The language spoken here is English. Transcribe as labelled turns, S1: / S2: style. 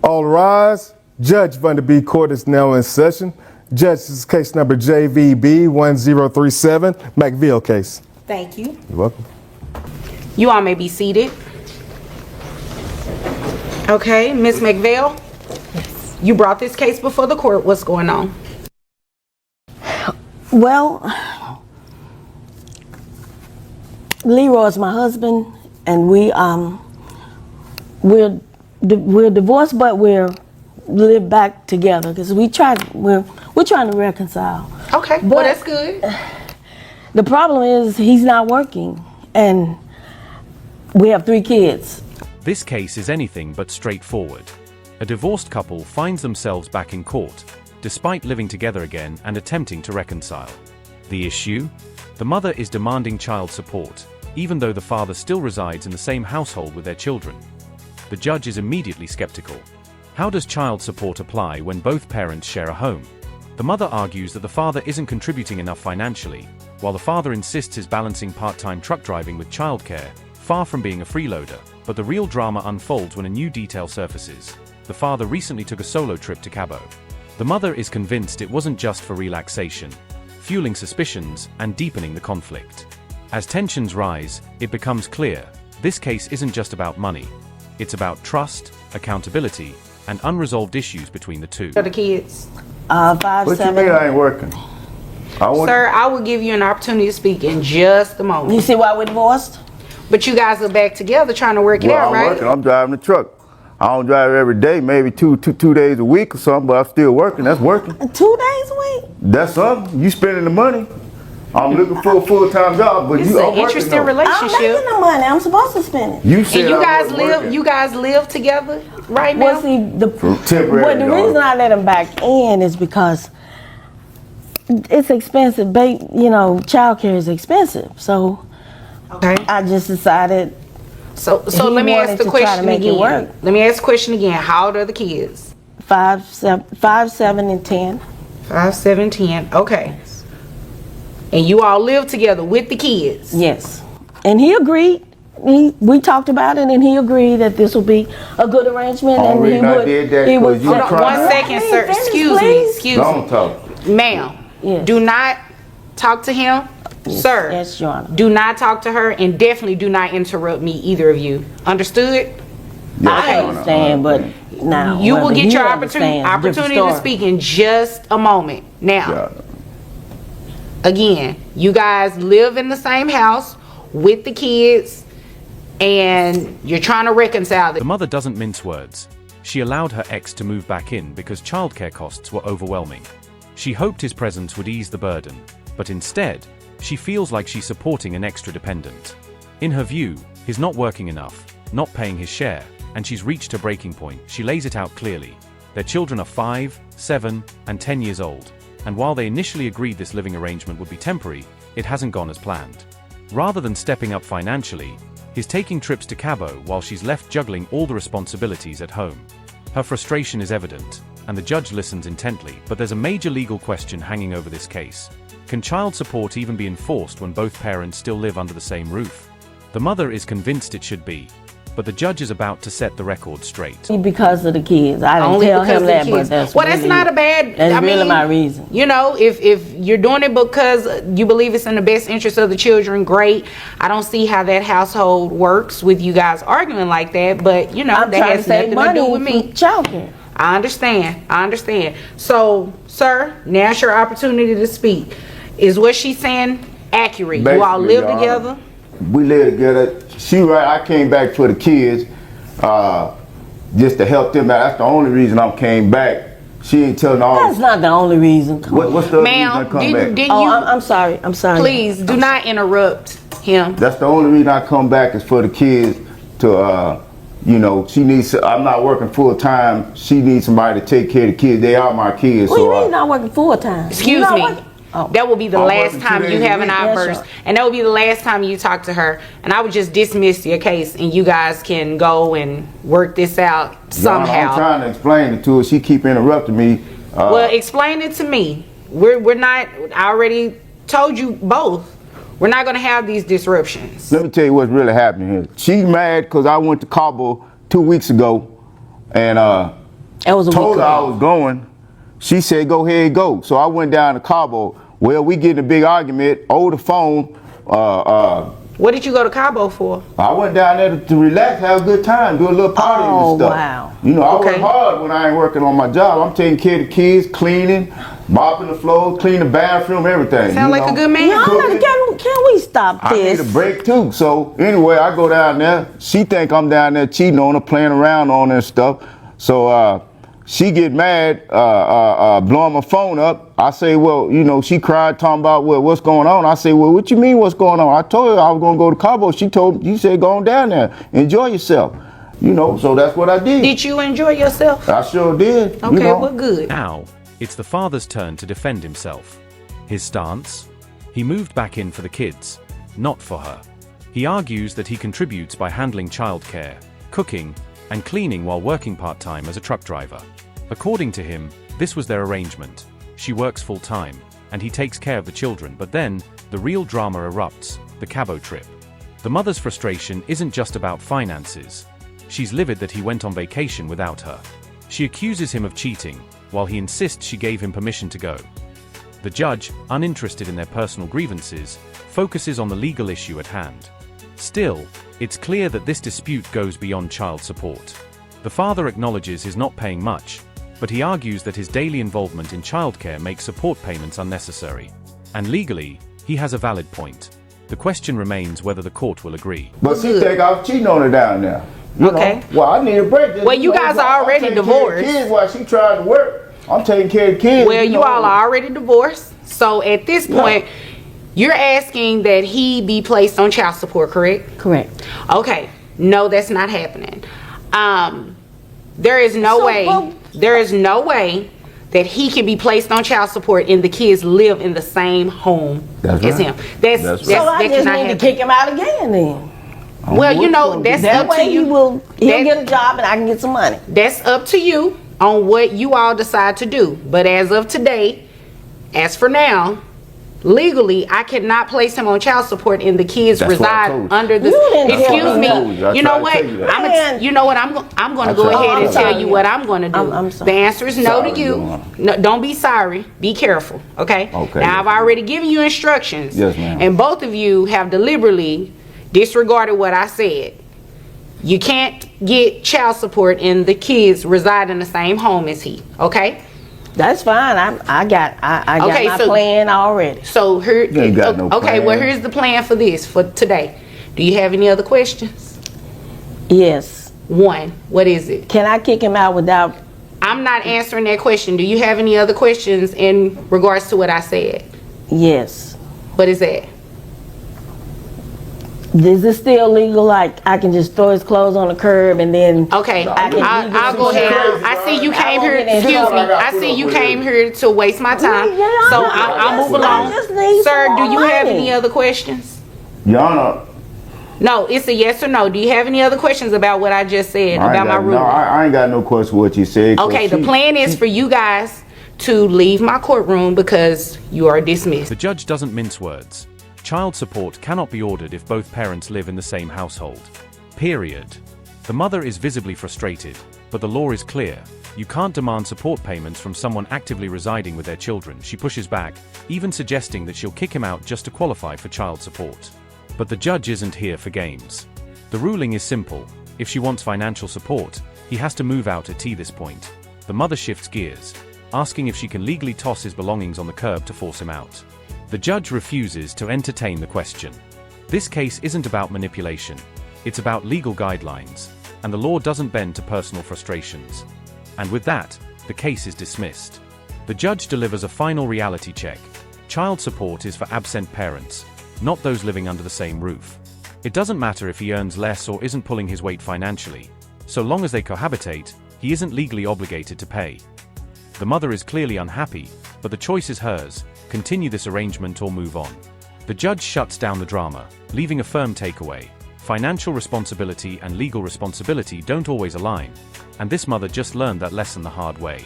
S1: All rise. Judge Vanderbeek Court is now in session. Judge, this is case number JVB 1037, McVille case.
S2: Thank you.
S1: You're welcome.
S2: You all may be seated. Okay, Ms. McVille, you brought this case before the court. What's going on?
S3: Well, Leroy's my husband, and we're divorced, but we're live back together because we're trying to reconcile.
S2: Okay,
S3: but
S2: well that's good.
S3: The problem is he's not working, and we have 3 kids.
S4: This case is anything but straightforward. A divorced couple finds themselves back in court, despite living together again and attempting to reconcile. The issue? The mother is demanding child support, even though the father still resides in the same household with their children. The judge is immediately skeptical. How does child support apply when both parents share a home? The mother argues that the father isn't contributing enough financially, while the father insists he's balancing part-time truck driving with childcare, far from being a freeloader. But the real drama unfolds when a new detail surfaces. The father recently took a solo trip to Cabo. The mother is convinced it wasn't just for relaxation, fueling suspicions and deepening the conflict. As tensions rise, it becomes clear, this case isn't just about money. It's about trust, accountability, and unresolved issues between the two.
S2: For the kids.
S3: 5,
S1: What
S3: 7.
S1: you mean I ain't working?
S2: Sir, I will give you an opportunity to speak in just a moment.
S3: You see why we're divorced?
S2: But you guys are back together trying to work it out,
S1: I'm
S2: right?
S1: working. I'm driving the truck. I don't drive every day, maybe two days a week or something, but I'm still working. That's working.
S3: 2 days a week?
S1: That's something. You spending the money. I'm looking for a full-time job, but
S2: It's
S1: I'm
S2: an
S1: working
S2: interesting
S1: though.
S3: I'm
S2: relationship.
S3: making the money. I'm supposed to spend it.
S1: You said
S2: And you
S1: I
S2: guys
S1: wasn't
S2: live.
S1: working.
S2: You guys live together right now.
S3: Well, see,
S1: Temporary,
S3: but the reason I let him back in is because it's expensive. Child care is expensive. So
S2: Okay.
S3: I just decided.
S2: So
S3: He
S2: let me ask
S3: wanted
S2: the
S3: to try to
S2: question
S3: make it
S2: again.
S3: work.
S2: Let me ask the question again. How old are the kids?
S3: 5, 7, and 10.
S2: 5, 7, 10. Okay. And you all live together with the kids.
S3: Yes, and he agreed. We talked about it, and he agreed that this will be a good arrangement. And
S1: Only
S3: he
S1: reason I
S3: would.
S1: did that
S3: He would.
S1: because you
S2: Hold on
S1: tried.
S2: 1 second, sir.
S3: Finish,
S2: Excuse me.
S3: please.
S2: Excuse
S1: Don't
S2: me.
S1: talk.
S2: Ma'am,
S3: Yes.
S2: do not talk to him. Sir,
S3: Yes, Your Honor.
S2: do not talk to her, and definitely do not interrupt me, either of you. Understood?
S1: Yes,
S3: I
S1: Your Honor.
S3: understand, but now
S2: You will
S3: whether
S2: get
S3: he
S2: your
S3: understands,
S2: opportunity
S3: different
S2: to
S3: story.
S2: speak in just a moment. Now,
S1: Yeah.
S2: again, you guys live in the same house with the kids, and you're trying to reconcile
S4: The
S2: them.
S4: mother doesn't mince words. She allowed her ex to move back in because childcare costs were overwhelming. She hoped his presence would ease the burden, but instead, she feels like she's supporting an extra dependent. In her view, he's not working enough, not paying his share, and she's reached her breaking point. She lays it out clearly. Their children are 5, 7, and 10 years old, and while they initially agreed this living arrangement would be temporary, it hasn't gone as planned. Rather than stepping up financially, he's taking trips to Cabo while she's left juggling all the responsibilities at home. Her frustration is evident, and the judge listens intently, but there's a major legal question hanging over this case. Can child support even be enforced when both parents still live under the same roof? The mother is convinced it should be, but the judge is about to set the record straight.
S3: Because of the kids. I didn't
S2: Only
S3: tell
S2: because
S3: him
S2: of the
S3: that, but
S2: kids.
S3: that's
S2: Well,
S3: really,
S2: that's not a bad.
S3: That's
S2: I
S3: really
S2: mean,
S3: my reason.
S2: You know, if you're doing it because you believe it's in the best interest of the children, great. I don't see how that household works with you guys arguing like that, but you know,
S3: I'm
S2: that
S3: trying
S2: has
S3: to save
S2: nothing to
S3: money
S2: do with me.
S3: for childcare.
S2: I understand. So, sir, now's your opportunity to speak. Is what she's saying accurate? You all
S1: Basically,
S2: live
S1: Your Honor,
S2: together?
S1: We live together. She right. I came back for the kids, just to help them out. That's the only reason I came back. She ain't telling all.
S3: That's not the only reason. Come on.
S1: What's the other reason I
S2: Ma'am,
S1: come
S2: didn't
S1: back?
S2: you?
S3: I'm sorry. I'm sorry.
S2: Please do not interrupt him.
S1: That's the only reason I come back is for the kids to, she needs. I'm not working full time. She needs somebody to take care of the kids. They are my kids.
S3: What do you
S1: so
S3: mean you're not working full time?
S2: Excuse me. That will be the
S1: I'm
S2: last
S1: working 2
S2: time you
S1: days a
S2: have an
S1: week.
S3: Yes,
S2: outburst,
S3: sir.
S2: and that will be the last time you talk to her. And I would just dismiss your case, and you guys can go and work this out
S1: Your Honor,
S2: somehow.
S1: I'm trying to explain it to her. She keep interrupting me.
S2: Well, explain it to me. We're not. I already told you both. We're not going to have these disruptions.
S1: Let me tell you what's really happening here. She's mad because I went to Cabo 2 weeks ago, and
S3: That was a
S1: told
S3: week
S1: her I
S3: ago.
S1: was going. She said, go ahead, go. So I went down to Cabo. Well, we get in a big argument over the phone.
S2: What did you go to Cabo for?
S1: I went down there to relax, have a good time, do a little party and stuff.
S3: Wow.
S1: You know, I work
S2: Okay.
S1: hard when I ain't working on my job. I'm taking care of the kids, cleaning, mopping the floors, cleaning the bathroom, everything.
S2: Sound like a good man.
S3: No,
S1: Cooking.
S3: can we stop
S1: I need
S3: this?
S1: a break too. So anyway, I go down there. She think I'm down there cheating on her, playing around on her and stuff. So she get mad, blowing my phone up. I say, well, you know, she cried, talking about, well, what's going on? I say, well, what you mean what's going on? I told her I was gonna go to Cabo. You said go on down there, enjoy yourself. You know, so that's what I did.
S2: Did you enjoy yourself?
S1: I sure did.
S2: Okay,
S1: you know.
S2: well, good.
S4: Now, it's the father's turn to defend himself. His stance? He moved back in for the kids, not for her. He argues that he contributes by handling childcare, cooking, and cleaning while working part-time as a truck driver. According to him, this was their arrangement. She works full-time, and he takes care of the children, but then, the real drama erupts, the Cabo trip. The mother's frustration isn't just about finances. She's livid that he went on vacation without her. She accuses him of cheating, while he insists she gave him permission to go. The judge, uninterested in their personal grievances, focuses on the legal issue at hand. Still, it's clear that this dispute goes beyond child support. The father acknowledges he's not paying much, but he argues that his daily involvement in childcare makes support payments unnecessary. And legally, he has a valid point. The question remains whether the court will agree.
S1: But she think I was cheating on her down there. You
S2: Okay.
S1: know? Well, I need a break.
S2: Well, you guys are already
S1: I'm taking care of the
S2: divorced.
S1: kids while she tried to work. I'm taking care of the kids.
S2: Well, you
S1: know.
S2: all are already divorced. So at this point, you're asking that he be placed on child support, correct?
S3: Correct.
S2: Okay. No, that's not happening. There is no
S3: So,
S2: way.
S3: well-
S2: There is no way that he can be placed on child support and the kids live in the same home
S1: That's
S2: as
S1: right.
S2: him. That's
S1: That's
S3: So
S2: that
S3: I just
S2: cannot
S3: need to
S2: happen.
S3: kick him out again then.
S2: Well, you know, that's
S3: That
S2: up to
S3: way
S2: you.
S3: he'll
S2: That-
S3: get a job and I can get some money.
S2: That's up to you on what you all decide to do. But as of today, as for now, legally, I cannot place him on child support and the kids
S1: That's what I
S2: reside
S1: told you.
S2: under the.
S3: You didn't
S2: Excuse
S3: tell
S2: me.
S3: me.
S1: I
S2: You know
S1: tried to
S2: what?
S1: tell you that.
S3: Man.
S2: You know what? I'm going to go
S1: tried to
S2: ahead and
S1: tell
S2: tell
S3: you.
S2: you what I'm going to do.
S3: I'm sorry.
S2: The answer is no to
S1: Sorry,
S2: you.
S1: Luana.
S2: No, don't be sorry. Be careful. Okay.
S1: Okay.
S2: Now I've already given you instructions.
S1: Yes, ma'am.
S2: And both of you have deliberately disregarded what I said. You can't get child support and the kids reside in the same home as he. Okay.
S3: That's fine. I got
S2: Okay,
S3: my
S2: so-
S3: plan already.
S2: So here,
S1: You ain't got no
S2: okay.
S1: plan.
S2: Well, here's the plan for this for today. Do you have any other questions?
S3: Yes.
S2: One. What is it?
S3: Can I kick him out without?
S2: I'm not answering that question. Do you have any other questions in regards to what I said?
S3: Yes.
S2: What is that?
S3: Is it still legal? Like I can just throw his clothes on the curb and then?
S2: Okay,
S3: I can
S2: I'll go
S1: legally-
S2: ahead. I see you came here.
S3: I won't get into
S2: Excuse
S3: it.
S2: me. I see you came here to waste my time.
S3: Yeah,
S2: So
S3: I
S2: I'll move
S3: just-
S2: along.
S3: I just need
S2: Sir,
S3: some
S2: do you
S3: more
S2: have
S3: money.
S2: any other questions?
S1: Your Honor,
S2: No, it's a yes or no. Do you have any other questions about what I just said about my ruling?
S1: I ain't got no question what you said. 'cause
S2: Okay, the
S1: she-
S2: plan is for you guys to leave my courtroom because you are dismissed.
S4: The judge doesn't mince words. Child support cannot be ordered if both parents live in the same household. Period. The mother is visibly frustrated, but the law is clear. You can't demand support payments from someone actively residing with their children. She pushes back, even suggesting that she'll kick him out just to qualify for child support. But the judge isn't here for games. The ruling is simple. If she wants financial support, he has to move out at this point. The mother shifts gears, asking if she can legally toss his belongings on the curb to force him out. The judge refuses to entertain the question. This case isn't about manipulation. It's about legal guidelines, and the law doesn't bend to personal frustrations. And with that, the case is dismissed. The judge delivers a final reality check. Child support is for absent parents, not those living under the same roof. It doesn't matter if he earns less or isn't pulling his weight financially. So long as they cohabitate, he isn't legally obligated to pay. The mother is clearly unhappy, but the choice is hers: continue this arrangement or move on. The judge shuts down the drama, leaving a firm takeaway. Financial responsibility and legal responsibility don't always align, and this mother just learned that lesson the hard way.